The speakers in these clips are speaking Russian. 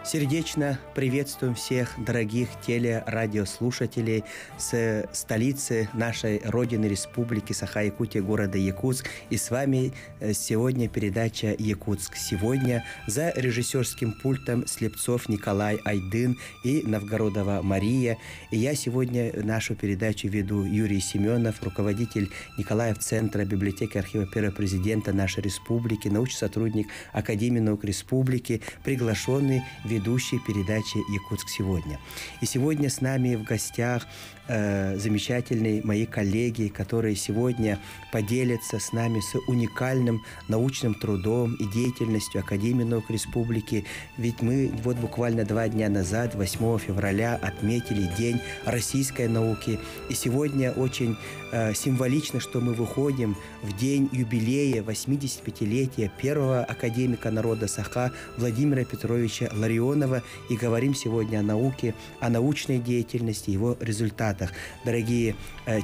Сердечно приветствуем всех дорогих телерадиослушателей с столицы нашей Родины Республики Саха-Якутия, города Якутск. И с вами сегодня передача «Якутск сегодня». За режиссерским пультом Слепцов Николай Айдын и Новгородова Мария. И я сегодня нашу передачу веду Юрий Семенов, руководитель Николаев Центра библиотеки архива первого президента нашей республики, научный сотрудник Академии наук республики, приглашенный ведущий передачи «Якутск сегодня». И сегодня с нами в гостях замечательные мои коллеги, которые сегодня поделятся с нами с уникальным научным трудом и деятельностью Академии наук республики. Ведь мы вот буквально 2 дня назад, 8 февраля, отметили День российской науки. И сегодня очень символично, что мы выходим в день юбилея 85-летия первого академика народа Саха Владимира Петровича Ларионова и говорим сегодня о науке, о научной деятельности, его результатах. Дорогие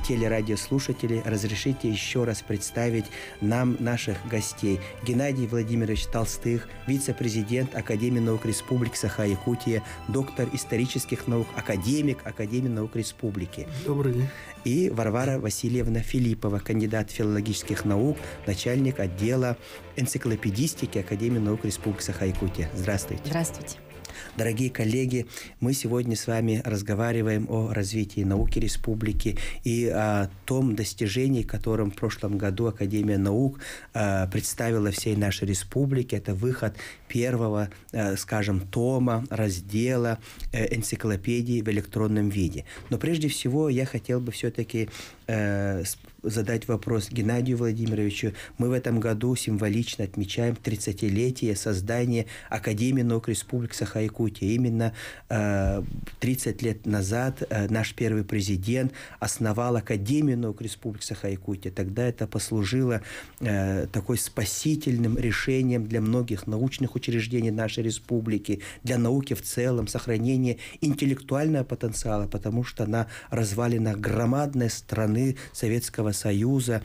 телерадиослушатели, разрешите еще раз представить нам наших гостей. Геннадий Владимирович Толстых, вице-президент Академии наук республики Саха-Якутия, доктор исторических наук, академик Академии наук республики. Добрый день. И Варвара Васильевна Филиппова, кандидат филологических наук, начальник отдела энциклопедистики Академии наук республики Саха-Якутия. Здравствуйте. Здравствуйте. Дорогие коллеги, мы сегодня с вами разговариваем о развитии науки республики и о том достижении, которым в прошлом году Академия наук представила всей нашей республике. Это выход первого, скажем, тома, раздела энциклопедии в электронном виде. Но прежде всего я хотел бы все-таки задать вопрос Геннадию Владимировичу. Мы в этом году символично отмечаем 30-летие создания Академии наук республики Саха-Якутия. Именно 30 лет назад наш первый президент основал Академию наук республики Саха-Якутия. Тогда это послужило такой спасительным решением для многих научных учреждений нашей республики, для науки в целом, сохранения интеллектуального потенциала, потому что на развалинах громадной страны Советского Союза,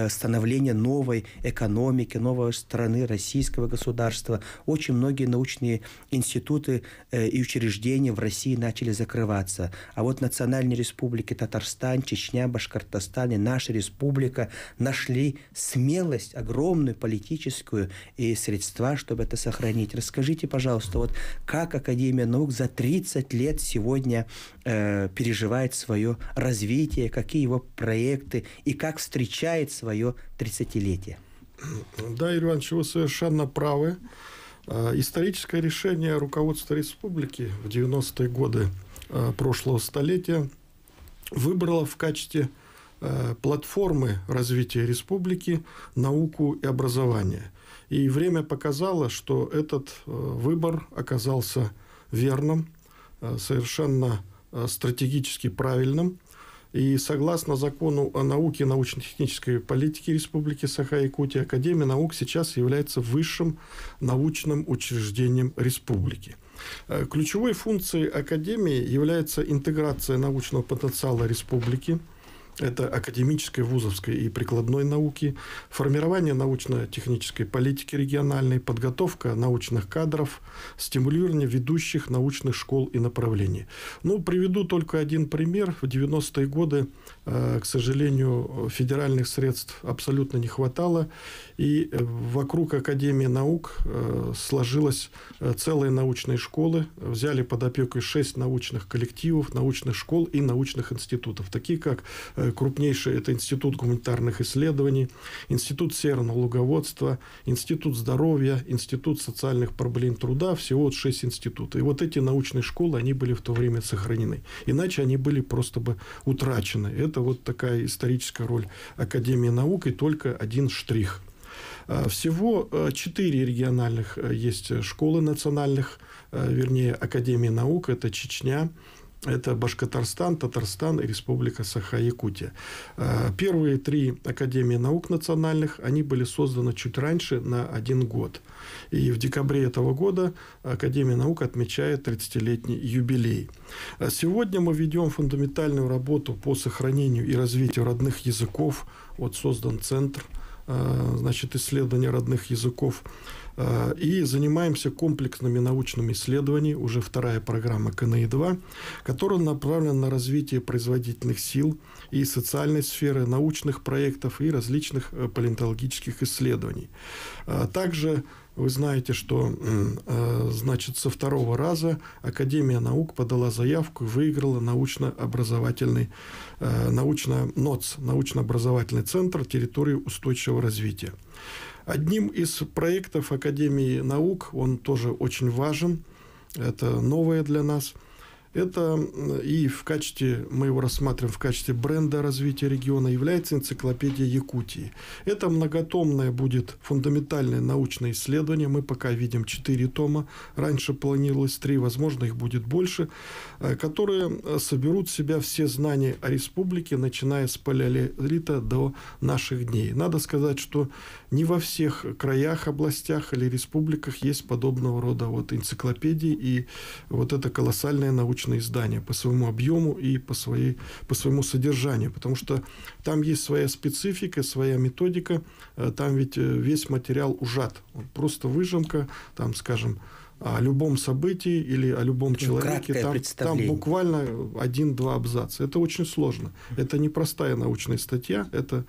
становление новой экономики, новой страны, российского государства. Очень многие научные институты и учреждения в России начали закрываться. А вот национальные республики Татарстан, Чечня, Башкортостан и наша республика нашли смелость, огромную политическую и средства, чтобы это сохранить. Расскажите, пожалуйста, вот как Академия наук за 30 лет сегодня переживает свое развитие, какие его проекты и как встречает свое 30-летие. Да, Юрий Иванович, вы совершенно правы. Историческое решение руководства республики в 90-е годы прошлого столетия выбрало в качестве платформы развития республики науку и образование. И время показало, что этот выбор оказался верным, совершенно стратегически правильным. И согласно закону о науке и научно-технической политике Республики Саха-Якутия, Академия наук сейчас является высшим научным учреждением республики. Ключевой функцией Академии является интеграция научного потенциала республики. Это академической, вузовской и прикладной науки, формирование научно-технической политики региональной, подготовка научных кадров, стимулирование ведущих научных школ и направлений. Приведу только один пример. В 90-е годы, к сожалению, федеральных средств абсолютно не хватало, и вокруг Академии наук сложилась целая научная школа. Взяли под опеку 6 научных коллективов, научных школ и научных институтов, такие как крупнейший – это Институт гуманитарных исследований, Институт северного луговодства, Институт здоровья, Институт социальных проблем труда, всего 6 институтов. И вот эти научные школы, они были в то время сохранены. Иначе они были просто бы утрачены. Это вот такая историческая роль Академии наук, и только один штрих. Всего 4 региональных есть школы национальных, вернее, Академии наук. Это Чечня, это Башкортостан, Татарстан и Республика Саха-Якутия. Первые 3 Академии наук национальных, они были созданы чуть раньше, на 1 год. И в декабре этого года Академия наук отмечает 30-летний юбилей. Сегодня мы ведем фундаментальную работу по сохранению и развитию родных языков. Вот создан центр исследования родных языков. И занимаемся комплексными научными исследованиями, уже вторая программа КНИ-2, которая направлена на развитие производительных сил и социальной сферы, научных проектов и различных палеонтологических исследований. Также вы знаете, что значит, со второго раза Академия наук подала заявку и выиграла научно-образовательный научно-образовательный центр территории устойчивого развития. Одним из проектов Академии наук, он тоже очень важен, это новое для нас. Это и в качестве, мы его рассматриваем в качестве бренда развития региона, является энциклопедия Якутии. Это многотомное будет фундаментальное научное исследование. Мы пока видим 4 тома. Раньше планировалось 3, возможно, их будет больше, которые соберут в себя все знания о республике, начиная с палеолита до наших дней. Надо сказать, что не во всех краях, областях или республиках есть подобного рода энциклопедии, и вот это колоссальное научное издание по своему объему и по своему содержанию, потому что там есть своя специфика, своя методика, там ведь весь материал ужат, просто выжимка, там, скажем, о любом событии или о любом человеке, там буквально 1-2 абзаца. Это очень сложно. Это не простая научная статья, это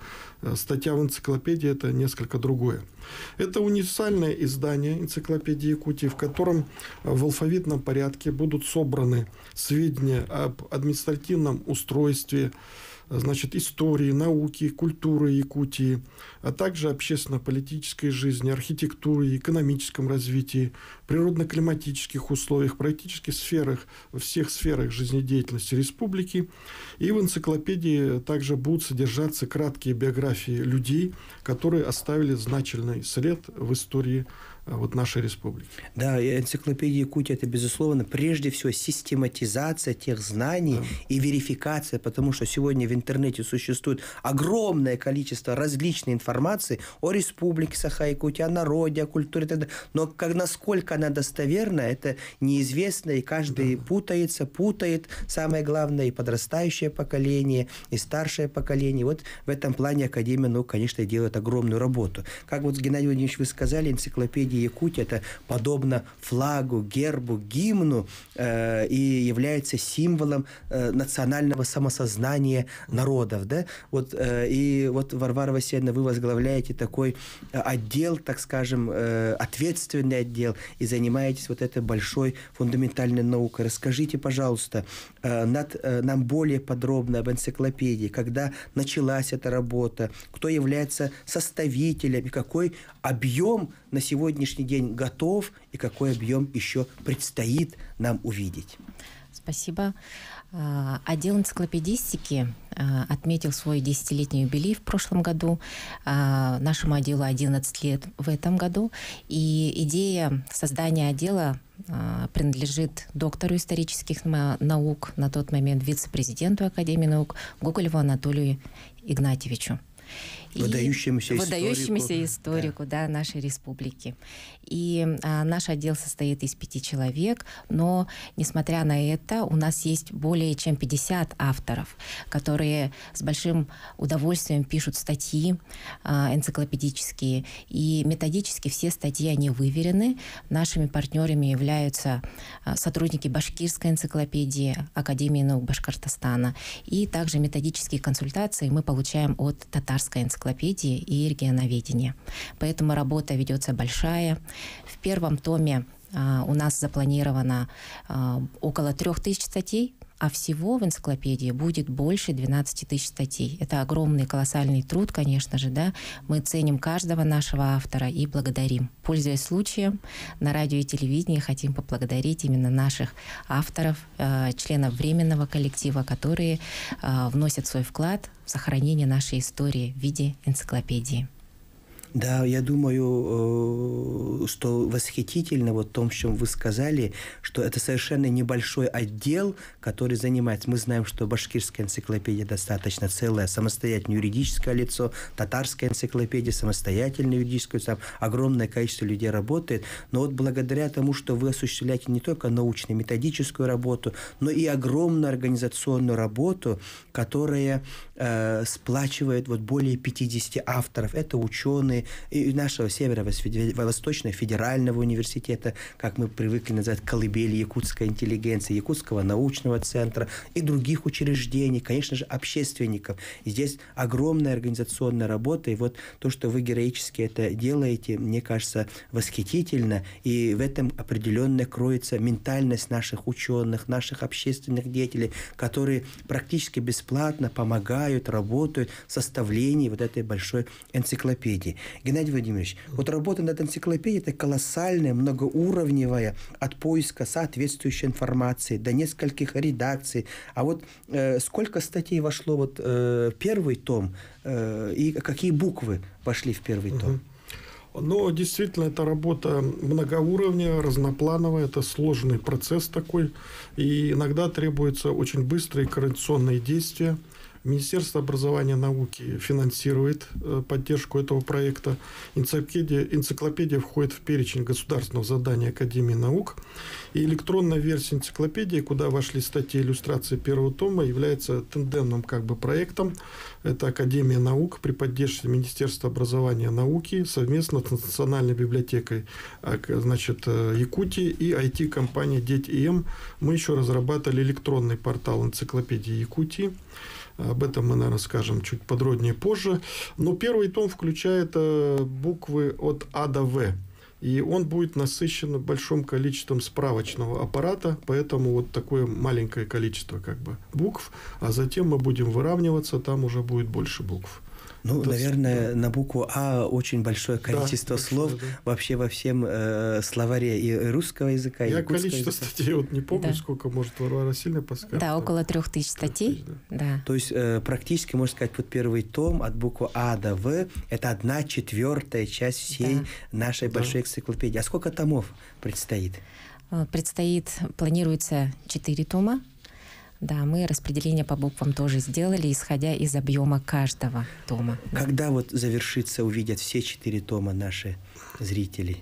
статья в энциклопедии, это несколько другое. Это универсальное издание энциклопедии Якутии, в котором в алфавитном порядке будут собраны сведения об административном устройстве, значит, истории, науки, культуры Якутии, а также общественно-политической жизни, архитектуре, экономическом развитии, природно-климатических условиях, практически всех сферах жизнедеятельности республики. И в энциклопедии также будут содержаться краткие биографии людей, которые оставили значительный след в истории нашей республики. Да, энциклопедия Якутии – это, безусловно, прежде всего систематизация тех знаний и верификация, потому что сегодня в интернете существует огромное количество различной информации о республике Саха-Якутия, о народе, о культуре и так далее. Но насколько она достоверна, это неизвестно, и каждый путает. Самое главное, и подрастающее поколение, и старшее поколение. Вот в этом плане Академия наук, конечно, делает огромную работу. Как Геннадий Владимирович, вы сказали, энциклопедия Якутии – это подобно флагу, гербу, гимну и является символом национального самосознания народов. Да? И Варвара Васильевна, вы возглавляете такой отдел, так скажем, ответственный отдел, и занимаетесь этой большой фундаментальной наукой. Расскажите, пожалуйста, нам более подробно об энциклопедии, когда началась эта работа, кто является составителем, и какой объем на сегодняшний день готов, и какой объем еще предстоит нам увидеть. Спасибо. Отдел энциклопедистики отметил свой 10-летний юбилей в прошлом году. Нашему отделу 11 лет в этом году. И идея создания отдела принадлежит доктору исторических наук, на тот момент вице-президенту Академии наук Гоголеву Анатолию Игнатьевичу. Выдающемуся историку нашей республики. И наш отдел состоит из 5 человек, но, несмотря на это, у нас есть более чем 50 авторов, которые с большим удовольствием пишут статьи энциклопедические. И методически все статьи, они выверены. Нашими партнерами являются сотрудники Башкирской энциклопедии, Академии наук Башкортостана. И также методические консультации мы получаем от татарской энциклопедии и регионоведения. Поэтому работа ведется большая. В первом томе у нас запланировано около 3000 статей, а всего в энциклопедии будет больше 12 тысяч статей. Это огромный, колоссальный труд, конечно же, да. Мы ценим каждого нашего автора и благодарим. Пользуясь случаем, на радио и телевидении хотим поблагодарить именно наших авторов, членов временного коллектива, которые вносят свой вклад в сохранение нашей истории в виде энциклопедии. Да, я думаю, что восхитительно в том, чем вы сказали, что это совершенно небольшой отдел, который занимается. Мы знаем, что башкирская энциклопедия достаточно целое самостоятельное юридическое лицо, татарская энциклопедия самостоятельное юридическое лицо, огромное количество людей работает. Но благодаря тому, что вы осуществляете не только научную, методическую работу, но и огромную организационную работу, которая сплачивает более 50 авторов. Это ученые, стороны и нашего Северо-Восточного федерального университета, как мы привыкли называть, колыбель якутской интеллигенции, Якутского научного центра и других учреждений, конечно же, общественников. И здесь огромная организационная работа, и вот то, что вы героически это делаете, мне кажется, восхитительно, и в этом определенно кроется ментальность наших ученых, наших общественных деятелей, которые практически бесплатно помогают, работают в составлении вот этой большой энциклопедии. Геннадий Владимирович, вот работа над энциклопедией – это колоссальная, многоуровневая, от поиска соответствующей информации до нескольких редакций. А вот сколько статей вошло вот первый том, и какие буквы вошли в первый том? Но действительно, эта работа многоуровневая, разноплановая, это сложный процесс такой, и иногда требуются очень быстрые координационные действия. Министерство образования и науки финансирует поддержку этого проекта. Энциклопедия входит в перечень государственного задания Академии наук. И электронная версия энциклопедии, куда вошли статьи и иллюстрации первого тома, является тандемным проектом. Это Академия наук при поддержке Министерства образования и науки совместно с Национальной библиотекой Якутии и IT-компанией Деть.ИМ. Мы еще разрабатывали электронный портал энциклопедии Якутии. Об этом мы, наверное, скажем чуть подробнее позже. Но первый том включает буквы от А до В. И он будет насыщен большим количеством справочного аппарата, поэтому вот такое маленькое количество букв, а затем мы будем выравниваться, там уже будет больше букв. Ну, наверное, на букву А очень большое количество слов вообще во всем словаре и русского языка, и якутского языка. Я количество статей вот не помню, сколько, может, Варвара Васильевна подскажет. Да, около 3000 статей. Да. То есть, практически, можно сказать, под первый том от буквы А до В это 1/4 часть всей нашей большой энциклопедии. А сколько томов предстоит? Планируется 4 тома. Да, мы распределение по буквам тоже сделали, исходя из объема каждого тома. Когда вот завершится, увидят все 4 тома наши зрители?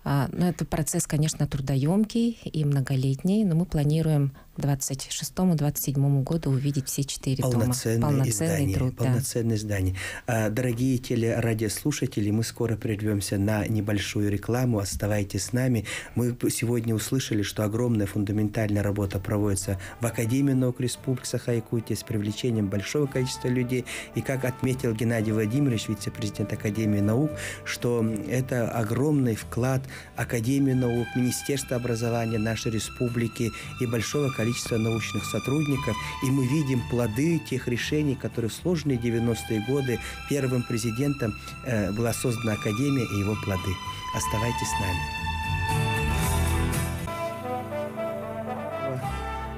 Ну, это процесс, конечно, трудоемкий и многолетний, но мы планируем к 26-27 году увидеть все 4 тома. Полноценный труд. Полноценное издание. Дорогие телерадиослушатели, мы скоро прервемся на небольшую рекламу. Оставайтесь с нами. Мы сегодня услышали, что огромная фундаментальная работа проводится в Академии наук Республики Саха-Якутия с привлечением большого количества людей. И как отметил Геннадий Владимирович, вице-президент Академии наук, что это огромный вклад Академии наук, Министерства образования нашей республики и большого количества научных сотрудников. И мы видим плоды тех решений, которые в сложные 90-е годы первым президентом была создана Академия, и его плоды. Оставайтесь с нами.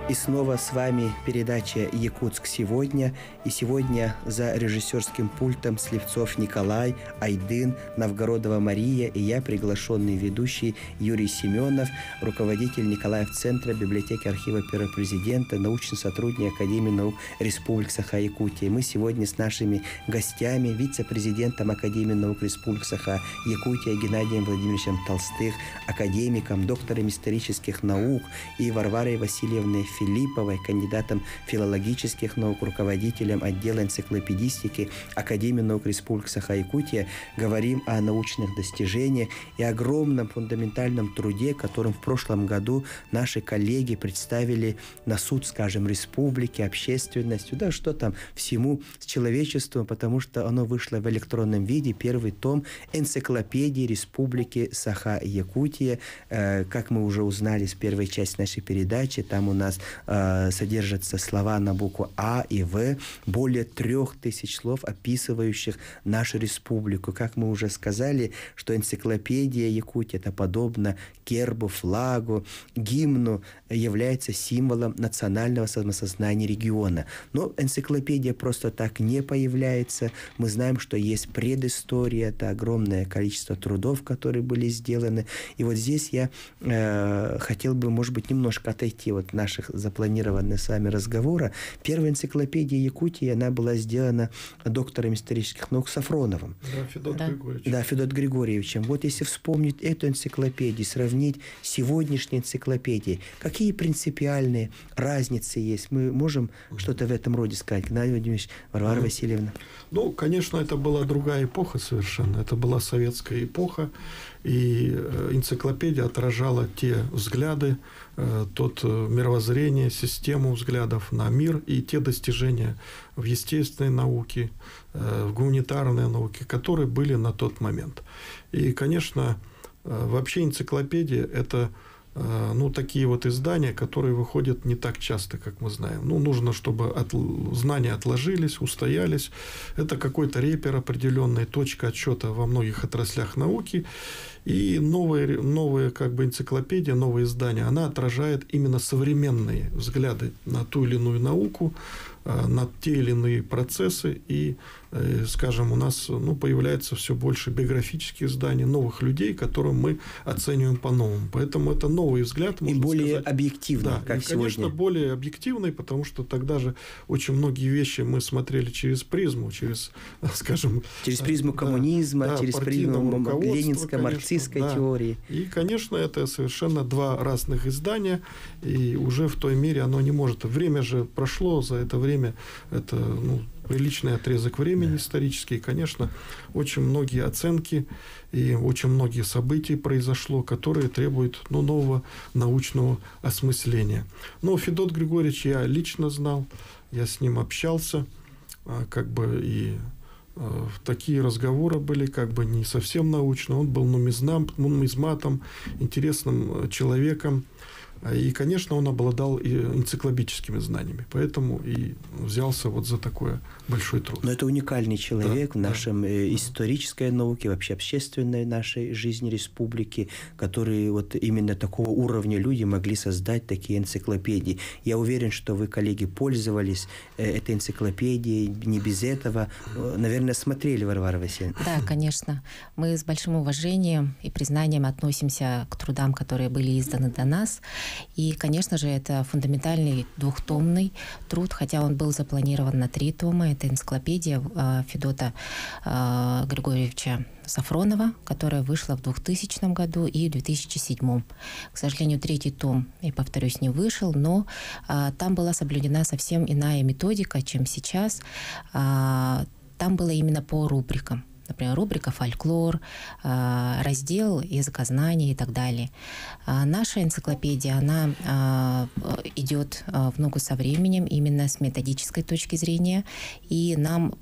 И снова с вами передача «Якутск сегодня». И сегодня за режиссерским пультом Сливцов Николай, Айдын, Новгородова Мария и я, приглашенный ведущий Юрий Семенов, руководитель Николаев-центра библиотеки архива первого президента, научный сотрудник Академии наук Республики Саха-Якутия. Мы сегодня с нашими гостями, вице-президентом Академии наук Республики Саха-Якутия Геннадием Владимировичем Толстых, академиком, доктором исторических наук, и Варварой Васильевной Филипповой, кандидатом филологических наук, руководителем отдела энциклопедистики Академии наук Республики Саха-Якутия, говорим о научных достижениях и огромном фундаментальном труде, которым в прошлом году наши коллеги представили на суд, скажем, республики, общественностью, да что там, всему человечеству, потому что оно вышло в электронном виде, первый том энциклопедии Республики Саха-Якутия. Как мы уже узнали с первой части нашей передачи, там у нас содержатся слова на букву А и В, более 3000 слов, описывающих нашу республику. Как мы уже сказали, что энциклопедия Якутии, это подобно гербу, флагу, гимну, является символом национального самосознания региона. Но энциклопедия просто так не появляется. Мы знаем, что есть предыстория, это огромное количество трудов, которые были сделаны. И вот здесь я хотел бы, может быть, немножко отойти от наших запланированного с вами разговора. Первая энциклопедия Якутии, она была сделана доктором исторических наук Сафроновым. Да, Федот Григорьевич. Да, Федот Григорьевичем. Вот если вспомнить эту энциклопедию, сравнить с сегодняшней энциклопедией, какие принципиальные разницы есть? Мы можем что-то в этом роде сказать? Геннадий Владимирович, Варвара Васильевна. Ну, конечно, это была другая эпоха совершенно. Это была советская эпоха. И энциклопедия отражала те взгляды, тот мировоззрение, систему взглядов на мир и те достижения в естественной науке, в гуманитарной науке, которые были на тот момент. И, конечно, вообще энциклопедия – это такие вот издания, которые выходят не так часто, как мы знаем. Нужно, чтобы знания отложились, устоялись. Это какой-то репер определенный, точка отсчета во многих отраслях науки. И новая как бы энциклопедия, новое издание, она отражает именно современные взгляды на ту или иную науку, на те или иные процессы. И, скажем, у нас появляется все больше биографических изданий, новых людей, которых мы оцениваем по-новому. Поэтому это новый взгляд. И более объективный, да, как и, конечно, сегодня. более объективный, потому что тогда же очень многие вещи мы смотрели через призму, через, скажем... Через призму коммунизма, через призму ленинской, марксистской теории. И, конечно, это совершенно два разных издания, и уже в той мере оно не может. Время же прошло, за это время это приличный отрезок времени исторический. И, конечно, очень многие оценки и очень многие события произошло, которые требуют нового научного осмысления. Но Федот Григорьевич я лично знал, я с ним общался, и такие разговоры были не совсем научно. Он был нумизматом, интересным человеком. И, конечно, он обладал и энциклопедическими знаниями. Поэтому и взялся за такой большой труд. Но это уникальный человек в нашем исторической науке, вообще общественной нашей жизни республики, которые именно такого уровня люди могли создать такие энциклопедии. Я уверен, что вы, коллеги, пользовались этой энциклопедией. Не без этого. Наверное, смотрели, Варвара Васильевна. Да, конечно. Мы с большим уважением и признанием относимся к трудам, которые были изданы до нас. И, конечно же, это фундаментальный двухтомный труд, хотя он был запланирован на 3 тома. Это энциклопедия Федота Григорьевича Сафронова, которая вышла в 2000 году и в 2007. К сожалению, 3-й том, я повторюсь, не вышел, но там была соблюдена совсем иная методика, чем сейчас. Там было именно по рубрикам. Например, рубрика «Фольклор», раздел «Языкознание» и так далее. Наша энциклопедия, она идет в ногу со временем именно с методической точки зрения. И нам,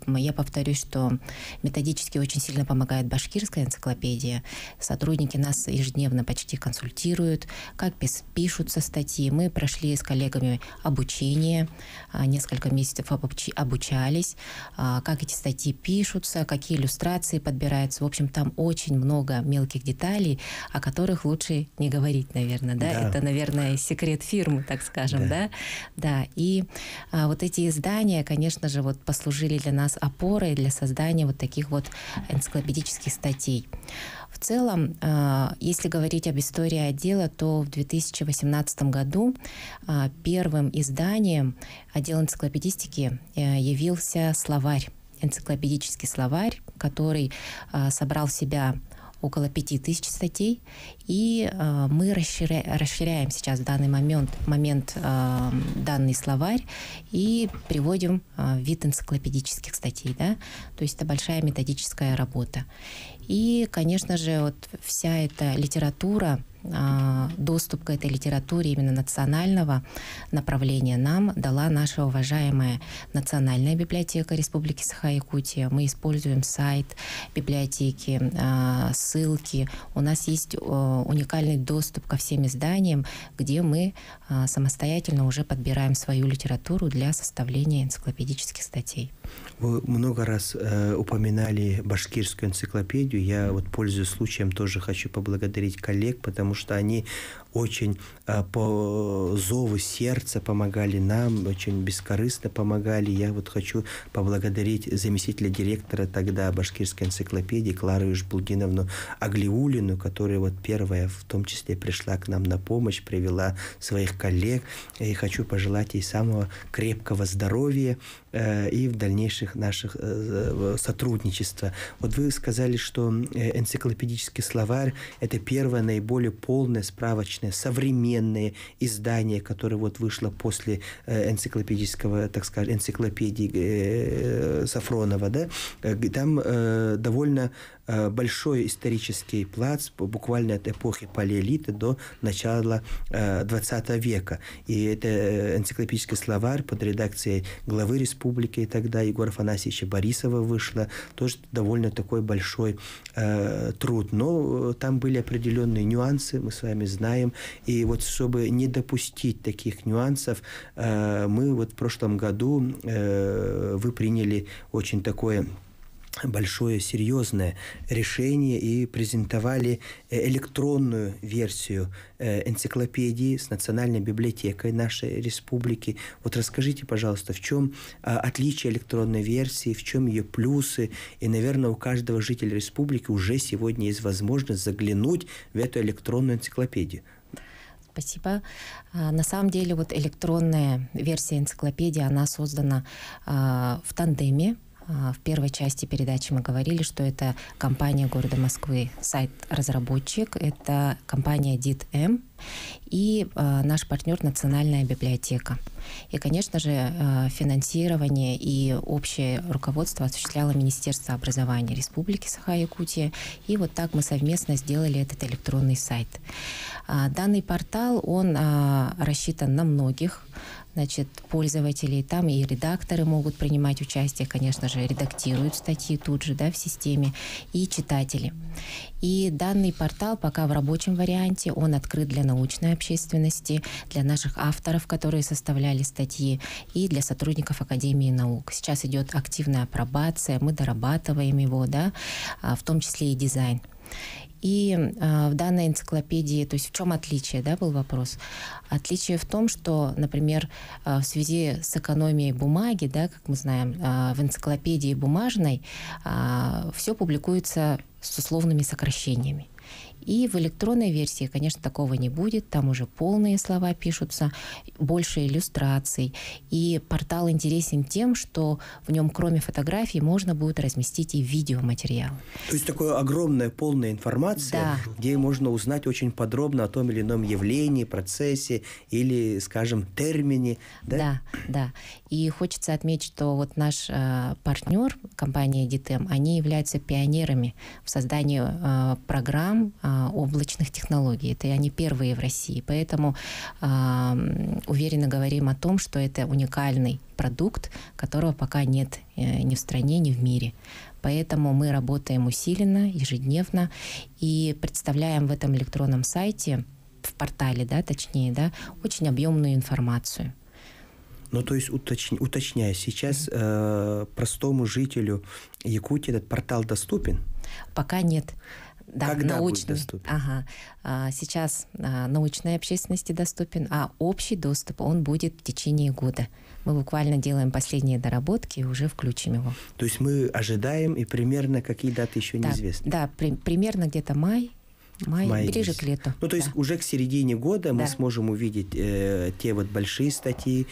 я повторюсь, что методически очень сильно помогает башкирская энциклопедия. Сотрудники нас ежедневно почти консультируют, как пишутся статьи. Мы прошли с коллегами обучение, несколько месяцев обучались, как эти статьи пишутся, какие иллюстрации подбираются. В общем, там очень много мелких деталей, о которых лучше не говорить, наверное. Да? Это, наверное, секрет фирмы, так скажем. Да. И вот эти издания, конечно же, послужили для нас опорой для создания таких энциклопедических статей. В целом, если говорить об истории отдела, то в 2018 году первым изданием отдела энциклопедистики явился словарь, энциклопедический словарь, который собрал в себя около 5000 статей, и мы расширяем сейчас в данный момент данный словарь и приводим в вид энциклопедических статей. Да? То есть это большая методическая работа. И, конечно же, вся эта литература, доступ к этой литературе именно национального направления нам дала наша уважаемая Национальная библиотека Республики Саха-Якутия. Мы используем сайт библиотеки, ссылки. У нас есть уникальный доступ ко всем изданиям, где мы самостоятельно уже подбираем свою литературу для составления энциклопедических статей. Вы много раз упоминали башкирскую энциклопедию. Я вот, пользуясь случаем, тоже хочу поблагодарить коллег, потому что они очень по зову сердца помогали нам, очень бескорыстно помогали. Я вот хочу поблагодарить заместителя директора тогда башкирской энциклопедии Клару Ишбулдиновну Аглиулину, которая вот первая в том числе пришла к нам на помощь, привела своих коллег. И хочу пожелать ей самого крепкого здоровья и в дальнейших наших сотрудничества. Вот вы сказали, что энциклопедический словарь – это первое наиболее полное, справочное, современное издание, которое вот вышло после энциклопедического, так сказать, энциклопедии Сафронова, да? Там довольно большой исторический плац, буквально от эпохи палеолита до начала XX века. И это энциклопедический словарь под редакцией главы республики тогда Егора Афанасьевича Борисова вышло. Тоже довольно такой большой труд. Но там были определенные нюансы, мы с вами знаем. И вот чтобы не допустить таких нюансов, мы вот в прошлом году вы приняли очень такое большое, серьезное решение и презентовали электронную версию энциклопедии с Национальной библиотекой нашей республики. Вот расскажите, пожалуйста, в чем отличие электронной версии, в чем ее плюсы, и, наверное, у каждого жителя республики уже сегодня есть возможность заглянуть в эту электронную энциклопедию. Спасибо. На самом деле, вот электронная версия энциклопедии, она создана в тандеме. В первой части передачи мы говорили, что это компания города Москвы, сайт-разработчик, это компания DIT-M и наш партнер Национальная библиотека. И, конечно же, финансирование и общее руководство осуществляло Министерство образования Республики Саха-Якутия. И вот так мы совместно сделали этот электронный сайт. Данный портал, он рассчитан на многих пользователей. Там и редакторы могут принимать участие, конечно же, редактируют статьи тут же, да, в системе, и читатели. И данный портал пока в рабочем варианте, он открыт для научной общественности, для наших авторов, которые составляли статьи, и для сотрудников Академии наук. Сейчас идет активная апробация, мы дорабатываем его, да, в том числе и дизайн. И в данной энциклопедии, то есть в чем отличие, да, был вопрос? Отличие в том, что, например, в связи с экономией бумаги, да, как мы знаем, в энциклопедии бумажной все публикуется с условными сокращениями. И в электронной версии, конечно, такого не будет. Там уже полные слова пишутся, больше иллюстраций. И портал интересен тем, что в нем, кроме фотографий, можно будет разместить и видеоматериал. То есть такая огромная, полная информация, да, где можно узнать очень подробно о том или ином явлении, процессе или, скажем, термине. Да, да. Да. И хочется отметить, что вот наш партнер, компания DIT-M, они являются пионерами в создании программ облачных технологий. Это они первые в России. Поэтому уверенно говорим о том, что это уникальный продукт, которого пока нет ни в стране, ни в мире. Поэтому мы работаем усиленно, ежедневно и представляем в этом электронном сайте, в портале, да, точнее, да, очень объемную информацию. Ну, то есть, уточняю, сейчас простому жителю Якутии этот портал доступен? Пока нет. Да, когда будет доступен? Ага. Сейчас научной общественности доступен, а общий доступ, он будет в течение года. Мы буквально делаем последние доработки и уже включим его. То есть мы ожидаем, и примерно какие даты еще неизвестны? Да, примерно где-то май, ближе к лету. Ну, то есть уже к середине года мы сможем увидеть те вот большие статьи,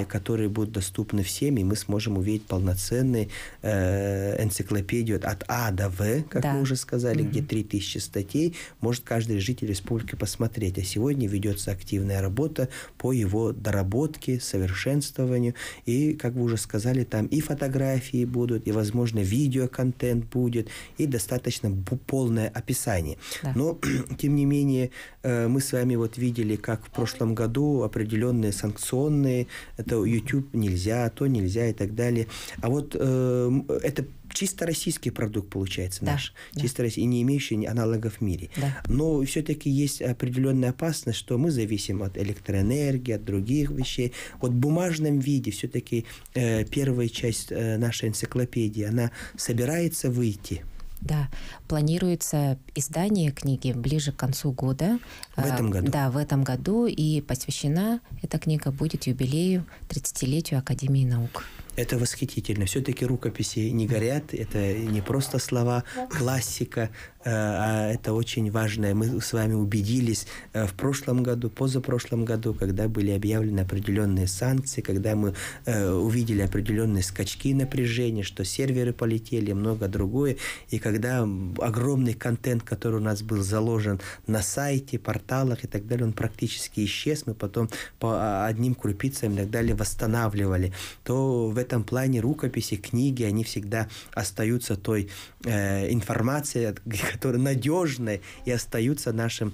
которые будут доступны всем, и мы сможем увидеть полноценную энциклопедию от А до В, как мы уже сказали, где 3000 статей, может каждый житель республики посмотреть. А сегодня ведется активная работа по его доработке, совершенствованию, и, как вы уже сказали, там и фотографии будут, и, возможно, видеоконтент будет, и достаточно полное описание. Да. Но Но, тем не менее, мы с вами вот видели, как в прошлом году определенные санкционные, это YouTube нельзя, то нельзя и так далее. А вот это чисто российский продукт получается наш, чисто российский, и не имеющий аналогов в мире. Да. Но все-таки есть определенная опасность, что мы зависим от электроэнергии, от других вещей. Вот в бумажном виде все-таки первая часть нашей энциклопедии, она собирается выйти. Да, планируется издание книги ближе к концу года. В этом году? Да, в этом году. И посвящена эта книга будет юбилею 30-летию Академии наук. Это восхитительно. Все-таки рукописи не горят. Это не просто слова, классика, а это очень важное. Мы с вами убедились в прошлом году, позапрошлом году, когда были объявлены определенные санкции, когда мы увидели определенные скачки напряжения, что серверы полетели, много другое. И когда огромный контент, который у нас был заложен на сайте, порталах и так далее, он практически исчез. Мы потом по одним крупицам и так далее восстанавливали. То в этом плане рукописи, книги, они всегда остаются той информацией, которая надежная, и остаются нашим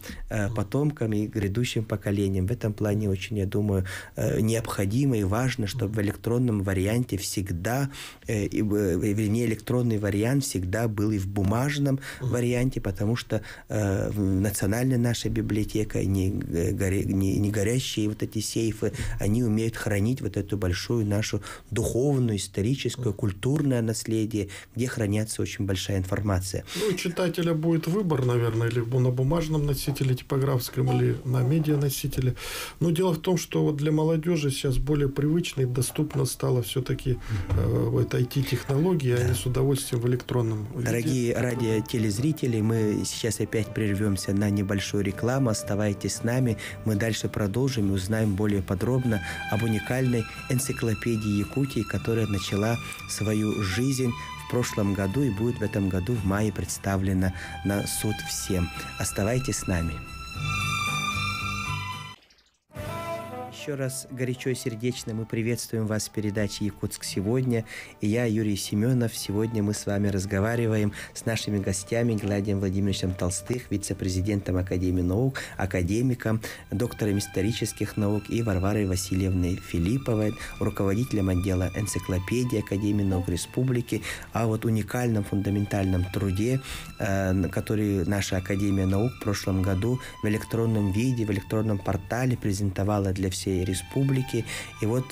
потомкам и грядущим поколениям. В этом плане очень, я думаю, необходимо и важно, чтобы в электронном варианте всегда, вернее, электронный вариант всегда был и в бумажном варианте, потому что национальная наша библиотека, не горящие вот эти сейфы, они умеют хранить вот эту большую нашу духовную, историческую, культурное наследие, где хранится очень большая информация. Ну, у читателя будет выбор, наверное, либо на бумажном носителе типографском, или на медианосителе. Но дело в том, что вот для молодежи сейчас более привычно и доступно стало все-таки вот IT-технологии, они с удовольствием в электронном виде. Дорогие радиотелезрители, мы сейчас опять прервемся на небольшую рекламу. Оставайтесь с нами. Мы дальше продолжим и узнаем более подробно об уникальной энциклопедии Якутии, которая начала свою жизнь в прошлом году и будет в этом году в мае представлена на суд всем. Оставайтесь с нами. Еще раз горячо и сердечно мы приветствуем вас в передаче «Якутск сегодня». И я, Юрий Семенов. Сегодня мы с вами разговариваем с нашими гостями Геннадием Владимировичем Толстых, вице-президентом Академии наук, академиком, доктором исторических наук, и Варварой Васильевной Филипповой, руководителем отдела энциклопедии Академии наук Республики, о вот уникальном фундаментальном труде, который наша Академия наук в прошлом году в электронном виде, в электронном портале презентовала для всей республики. И вот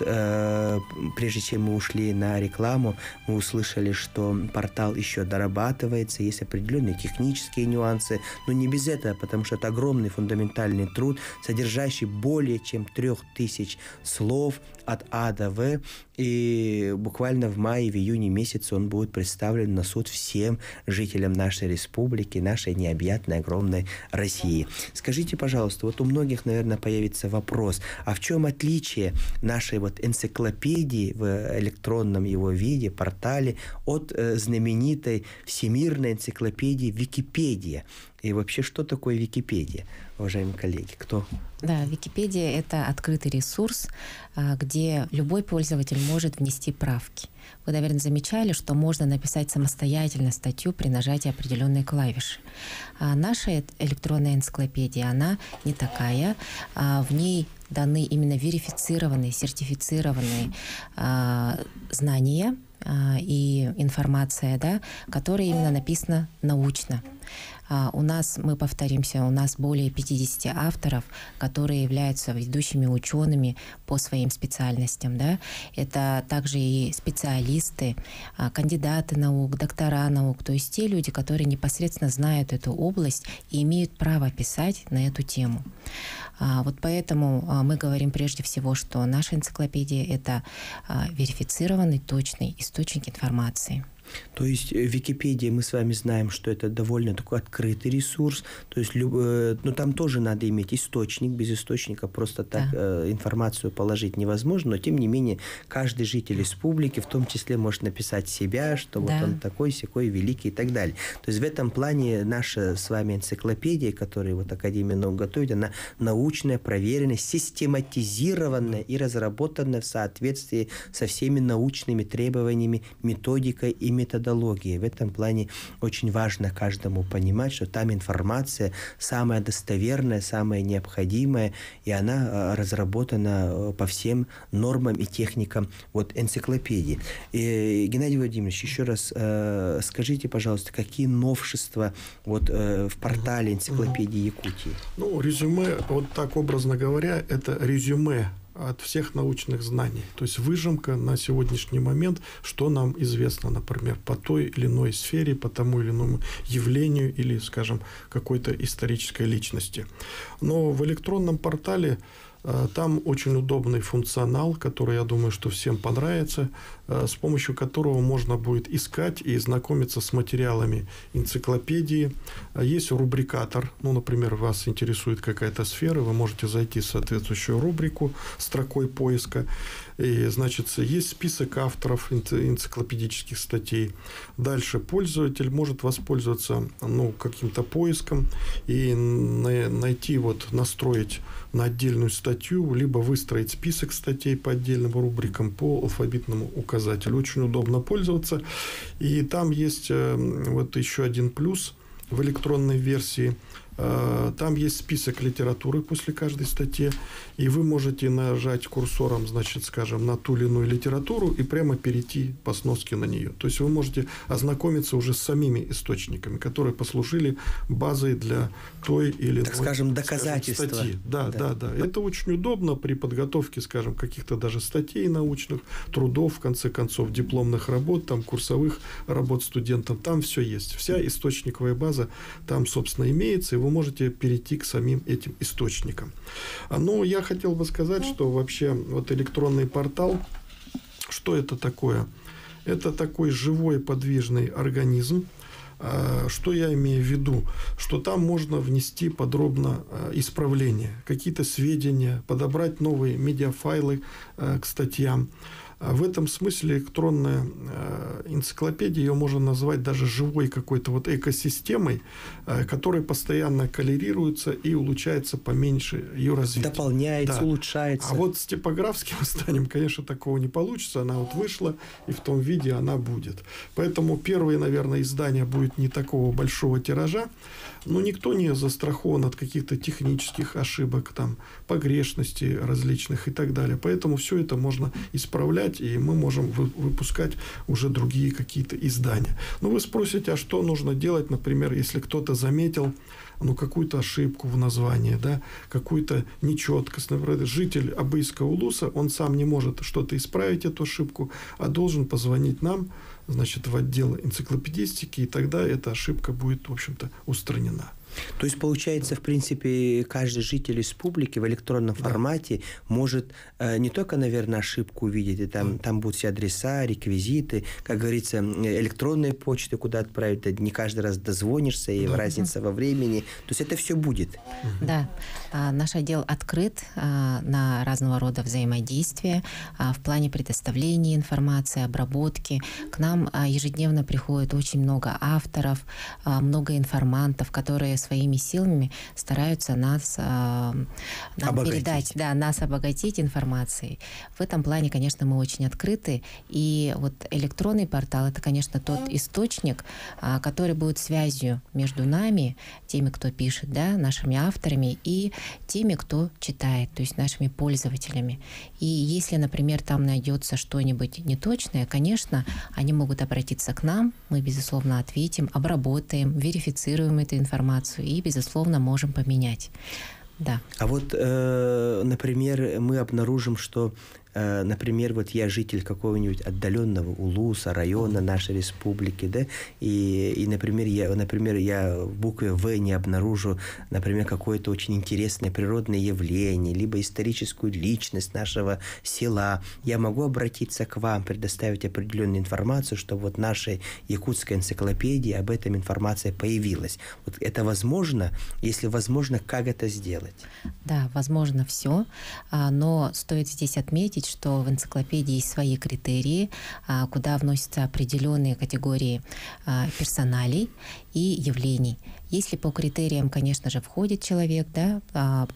прежде чем мы ушли на рекламу, мы услышали, что портал еще дорабатывается, есть определенные технические нюансы, но не без этого, потому что это огромный фундаментальный труд, содержащий более чем 3000 слов от А до В, и буквально в мае, в июне месяце он будет представлен на суд всем жителям нашей республики, нашей необъятной, огромной России. Скажите, пожалуйста, вот у многих, наверное, появится вопрос, а в чем отличие нашей вот энциклопедии в электронном его виде, портале, от знаменитой всемирной энциклопедии Википедия? И вообще, что такое Википедия, уважаемые коллеги? Кто? Да, Википедия — это открытый ресурс, где любой пользователь может внести правки. Вы, наверное, замечали, что можно написать самостоятельно статью при нажатии определенной клавиши. А наша электронная энциклопедия, она не такая. В ней даны именно верифицированные, сертифицированные знания и информация, да, которая именно написана научно. У нас, мы повторимся, у нас более 50 авторов, которые являются ведущими учеными по своим специальностям. Да? Это также и специалисты, кандидаты наук, доктора наук, то есть те люди, которые непосредственно знают эту область и имеют право писать на эту тему. Вот поэтому мы говорим прежде всего, что наша энциклопедия — это верифицированный, точный источник информации. То есть Википедия, мы с вами знаем, что это довольно такой открытый ресурс. То есть, но там тоже надо иметь источник. Без источника просто так информацию положить невозможно. Но, тем не менее, каждый житель республики в том числе может написать себя, что вот он такой-сякой великий и так далее. То есть в этом плане наша с вами энциклопедия, которую вот Академия наук готовит, она научная, проверенная, систематизированная и разработанная в соответствии со всеми научными требованиями, методикой и методологии. В этом плане очень важно каждому понимать, что там информация самая достоверная, самая необходимая, и она разработана по всем нормам и техникам вот энциклопедии. И, Геннадий Владимирович, еще раз скажите, пожалуйста, какие новшества вот в портале энциклопедии Якутии? Ну, резюме, вот так образно говоря, это резюме от всех научных знаний. То есть выжимка на сегодняшний момент, что нам известно, например, по той или иной сфере, по тому или иному явлению или, скажем, какой-то исторической личности. Но в электронном портале там очень удобный функционал, который, я думаю, что всем понравится, с помощью которого можно будет искать и знакомиться с материалами энциклопедии. Есть рубрикатор, ну, например, вас интересует какая-то сфера, вы можете зайти в соответствующую рубрику строкой поиска. И, значит, есть список авторов энциклопедических статей. Дальше пользователь может воспользоваться, ну, каким-то поиском и найти, вот, настроить на отдельную статью, либо выстроить список статей по отдельным рубрикам по алфавитному указателю. Очень удобно пользоваться. И там есть вот еще один плюс в электронной версии. Там есть список литературы после каждой статьи, и вы можете нажать курсором, значит, скажем, на ту или иную литературу и прямо перейти по сноске на нее. То есть вы можете ознакомиться уже с самими источниками, которые послужили базой для той или иной, так скажем, доказательства. Статьи. Да. Это очень удобно при подготовке, скажем, каких-то даже статей научных, трудов, в конце концов, дипломных работ, там, курсовых работ студентам. Там все есть. Вся источниковая база там, собственно, имеется, и вы можете перейти к самим этим источникам. Но я хотел бы сказать, что вообще вот электронный портал, что это такое? Это такой живой подвижный организм. Что я имею в виду? Что там можно внести подробно исправления, какие-то сведения, подобрать новые медиафайлы к статьям. В этом смысле электронная энциклопедия, ее можно назвать даже живой какой-то вот экосистемой, которая постоянно коллерируется и улучшается по меньше ее развития. Дополняется, улучшается. А вот с типографским изданием, конечно, такого не получится. Она вот вышла, и в том виде она будет. Поэтому первое, наверное, издание будет не такого большого тиража, но никто не застрахован от каких-то технических ошибок, там, погрешностей различных и так далее. Поэтому все это можно исправлять, и мы можем выпускать уже другие какие-то издания. Но вы спросите, а что нужно делать, например, если кто-то заметил какую-то ошибку в названии, да, какую-то нечеткость. Например, житель Абыйского улуса, он сам не может что-то исправить, эту ошибку, а должен позвонить нам, значит, в отдел энциклопедистики, и тогда эта ошибка будет, в общем-то, устранена. То есть, получается, в принципе, каждый житель республики в электронном формате может не только, наверное, ошибку увидеть, и там будут все адреса, реквизиты, как говорится, электронные почты, куда отправить, не каждый раз дозвонишься, и разница во времени. То есть, это все будет. Да. Наш отдел открыт на разного рода взаимодействия в плане предоставления информации, обработки. К нам ежедневно приходит очень много авторов, много информантов, которые своими силами стараются нас передать, нас обогатить информацией. В этом плане, конечно, мы очень открыты. И вот электронный портал — это, конечно, тот источник, который будет связью между нами, теми, кто пишет, нашими авторами, и теми, кто читает, то есть нашими пользователями. И если, например, там найдется что-нибудь неточное, конечно, они могут обратиться к нам, мы, безусловно, ответим, обработаем, верифицируем эту информацию и, безусловно, можем поменять. Да. А вот, например, мы обнаружим, что, например, вот я житель какого-нибудь отдаленного улуса, района нашей республики, да, и например, я в букве «В» не обнаружу, например, какое-то очень интересное природное явление, либо историческую личность нашего села. Я могу обратиться к вам, предоставить определенную информацию, чтобы вот в нашей якутской энциклопедии об этом информация появилась. Вот это возможно? Если возможно, как это сделать? Да, возможно все, но стоит здесь отметить, что в энциклопедии есть свои критерии, куда вносятся определенные категории персоналей, и явлений. Если по критериям, конечно же, входит человек, да,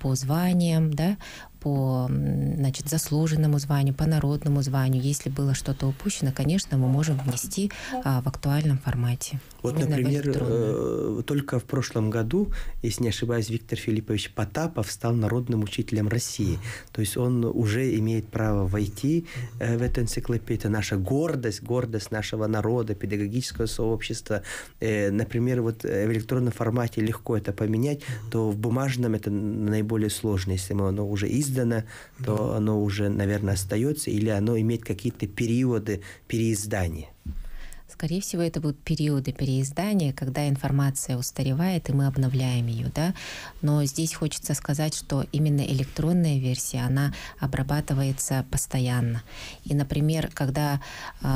по званиям, да, по, значит, заслуженному званию, по народному званию, если было что-то упущено, конечно, мы можем внести в актуальном формате. Вот, например, только в прошлом году, если не ошибаюсь, Виктор Филиппович Потапов стал народным учителем России. То есть он уже имеет право войти в эту энциклопедию. Это наша гордость, гордость нашего народа, педагогического сообщества. Например, вот в электронном формате легко это поменять, то в бумажном это наиболее сложно. Если оно уже издано, то оно уже, наверное, остается, или оно имеет какие-то периоды переиздания. Скорее всего, это будут периоды переиздания, когда информация устаревает, и мы обновляем ее, да. Но здесь хочется сказать, что именно электронная версия, она обрабатывается постоянно. И, например, когда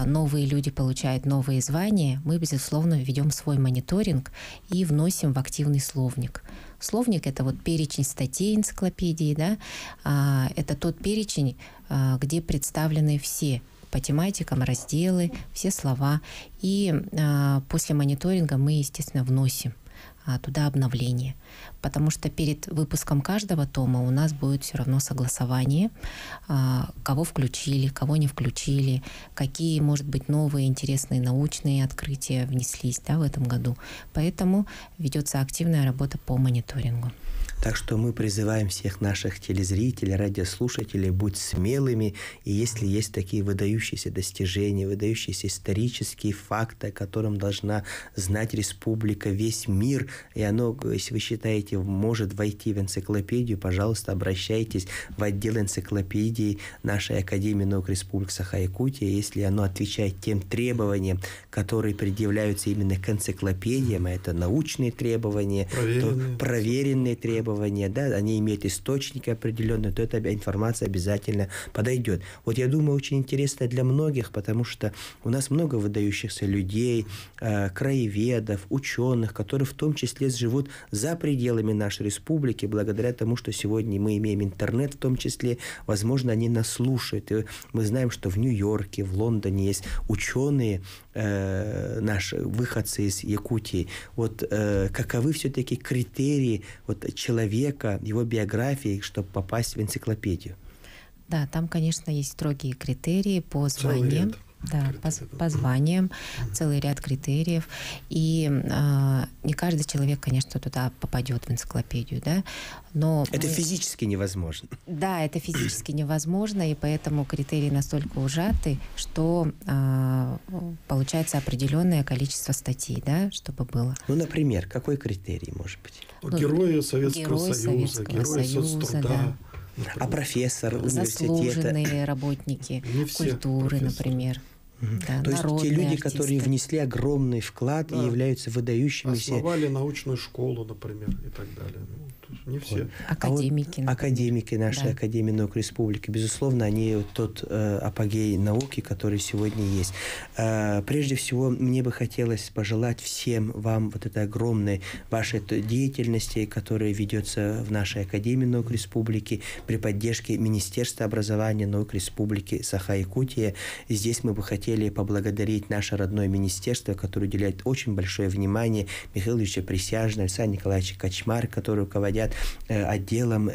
новые люди получают новые звания, мы, безусловно, ведем свой мониторинг и вносим в активный словник. Словник — это вот перечень статей энциклопедии, да. Это тот перечень, где представлены все по тематикам разделы, все слова. И после мониторинга мы, естественно, вносим туда обновление. Потому что перед выпуском каждого тома у нас будет все равно согласование, кого включили, кого не включили, какие, может быть, новые интересные научные открытия внеслись, да, в этом году. Поэтому ведется активная работа по мониторингу. Так что мы призываем всех наших телезрителей, радиослушателей быть смелыми. И если есть такие выдающиеся достижения, выдающиеся исторические факты, о которых должна знать республика, весь мир, и оно, если вы считаете, может войти в энциклопедию, пожалуйста, обращайтесь в отдел энциклопедии нашей Академии наук Республики Саха-Якутия. Если оно отвечает тем требованиям, которые предъявляются именно к энциклопедиям, а это научные требования, проверенные требования, да, они имеют источники определенные, то эта информация обязательно подойдет. Вот я думаю, очень интересно для многих, потому что у нас много выдающихся людей, краеведов, ученых, которые в том числе живут за пределами нашей республики, благодаря тому, что сегодня мы имеем интернет в том числе, возможно, они нас слушают. И мы знаем, что в Нью-Йорке, в Лондоне есть ученые, наши выходцы из Якутии. Вот каковы все-таки критерии вот человека, его биографии, чтобы попасть в энциклопедию? Да, там, конечно, есть строгие критерии по званиям. Да, по званиям, целый ряд критериев. И не каждый человек, конечно, туда попадет в энциклопедию, да. Но это физически невозможно. Да, это физически невозможно, и поэтому критерии настолько ужаты, что получается определенное количество статей, да, чтобы было. Ну, например, какой критерий может быть? Герои Советского Союза, герои соцтруда. Да. А профессор университета? Заслуженные работники культуры, например. Да, то есть те люди, которые внесли огромный вклад и являются выдающимися... Основали научную школу, например, и так далее. Не все. Академики. Вот академики нашей Академии наук Республики, безусловно, они тот апогей науки, который сегодня есть. Прежде всего, мне бы хотелось пожелать всем вам вот этой огромной вашей деятельности, которая ведется в нашей Академии наук Республики при поддержке Министерства образования наук Республики Саха-Якутия. И здесь мы бы хотели поблагодарить наше родное министерство, которое уделяет очень большое внимание Михаилу Ильичу Присяжному, Александру Николаевичу Качмар, которые руководят отделом,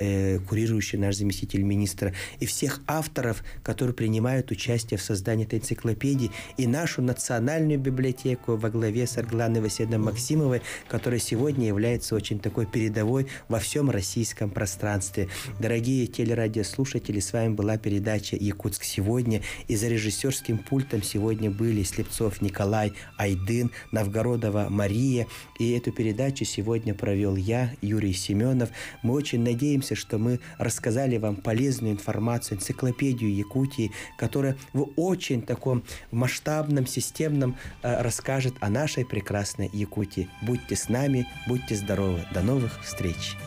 курирующий наш заместитель министра, и всех авторов, которые принимают участие в создании этой энциклопедии, и нашу национальную библиотеку во главе с Аргланой Васильевной Максимовой, которая сегодня является очень такой передовой во всем российском пространстве. Дорогие телерадиослушатели, с вами была передача «Якутск сегодня», и за режиссерским пультом сегодня были Слепцов Николай, Айдын, Новгородова Мария, и эту передачу сегодня провел я, Юрий Семенов. Мы очень надеемся, что мы рассказали вам полезную информацию, энциклопедию Якутии, которая в очень таком масштабном, системном расскажет о нашей прекрасной Якутии. Будьте с нами, будьте здоровы. До новых встреч!